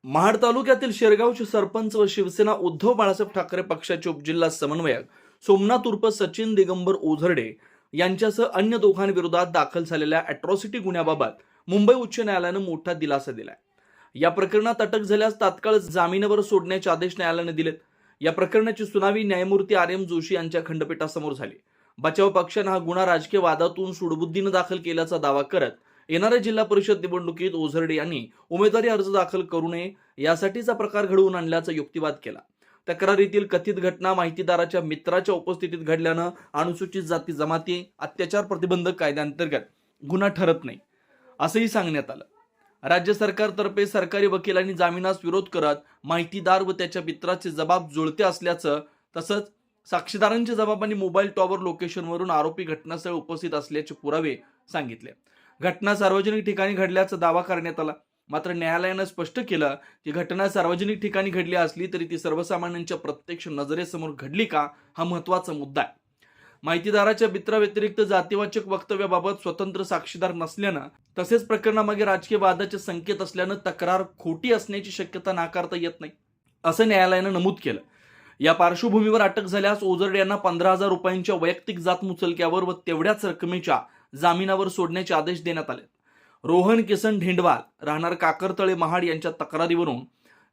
महाड तालुक्यातील शेरगावचे सरपंच व शिवसेना उद्धव बाळासाहेब ठाकरे पक्षाचे उपजिल्हा समन्वयक सोमनाथ उर्फ सचिन दिगंबर ओझरडे यांच्यासह अन्य दोघांविरोधात दाखल झालेल्या अॅट्रॉसिटी गुन्ह्याबाबत मुंबई उच्च न्यायालयानं मोठा दिलासा दिलाय। या प्रकरणात अटक झाल्यास तात्काळ जामिनावर सोडण्याचे आदेश न्यायालयाने दिलेत। या प्रकरणाची सुनावणी न्यायमूर्ती आर एम जोशी यांच्या खंडपीठासमोर झाली। बचाव पक्षाने हा गुन्हा राजकीय वादातून सूडबुद्धीने दाखल केल्याचा दावा करत येणाऱ्या जिल्हा परिषद निवडणुकीत ओझरडे यांनी उमेदवारी अर्ज दाखल करू नये यासाठीचा प्रकार घडवून आणल्याचा युक्तिवाद केला। तक्रारीतील कथित घटना माहितीदाराच्या मित्राच्या उपस्थितीत घडल्यानं अनुसूचित जाती जमाती अत्याचार प्रतिबंधक कायद्याअंतर्गत गुन्हा ठरत नाही असंही सांगण्यात आलं। राज्य सरकारतर्फे सरकारी वकिलांनी जामिनास विरोध करत माहितीदार व त्याच्या मित्राचे जबाब जुळते असल्याचं तसंच साक्षीदारांचे जबाब आणि मोबाईल टॉवर लोकेशनवरून आरोपी घटनास्थळी उपस्थित असल्याचे पुरावे सांगितले। घटना सार्वजनिक ठिकाणी घडल्याचा दावा करण्यात आला, मात्र न्यायालयानं स्पष्ट केलं की घटना सार्वजनिक ठिकाणी घडली असली तरी ती सर्वसामान्यांच्या प्रत्यक्ष नजरेसमोर घडली का हा महत्त्वाचा मुद्दा आहे। माहितीदाराच्या मित्राव्यतिरिक्त जातीवाचक वक्तव्याबाबत स्वतंत्र साक्षीदार नसल्यानं तसेच प्रकरणामागे राजकीय वादाचे संकेत असल्यानं तक्रार खोटी असण्याची शक्यता नाकारता येत नाही असं न्यायालयानं नमूद केलं। या पार्श्वभूमीवर अटक झाल्यास ओझरडे यांना 15,000 रुपयांच्या वैयक्तिक जात मुचलक्यावर व तेवढ्याच रकमेच्या जामिनावर सोडण्याचे आदेश देण्यात आले। रोहन किसन ढेंडवाल राहणार काकरतळे महाड यांच्या तक्रारीवरून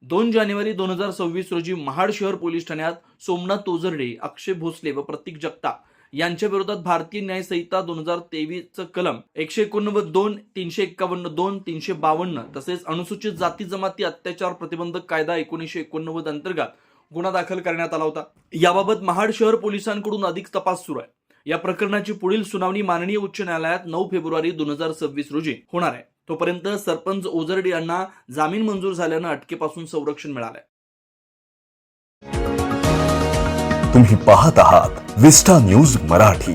2 जानेवारी 2026 रोजी महाड शहर पोलीस ठाण्यात सोमनाथ ओझरडे, अक्षय भोसले व प्रतीक जगताप यांच्या विरोधात भारतीय न्याय संहिता 2023 कलम 189(2), 351(2), 352 तसेच अनुसूचित जाती जमाती अत्याचार प्रतिबंधक कायदा 1989 अंतर्गत गुन्हा दाखल करण्यात आला होता। याबाबत महाड शहर पोलिसांकडून अधिक तपास सुरू आहे। या प्रकरणाची पुढील सुनावणी माननीय उच्च न्यायालयात 9 फेब्रुवारी 2026 रोजी होणार आहे। तोपर्यंत सरपंच ओझरडे यांना जामीन मंजूर झाल्यानं अटकेपासून संरक्षण मिळालंय। तुम्ही पाहत आहात विस्टा न्यूज मराठी।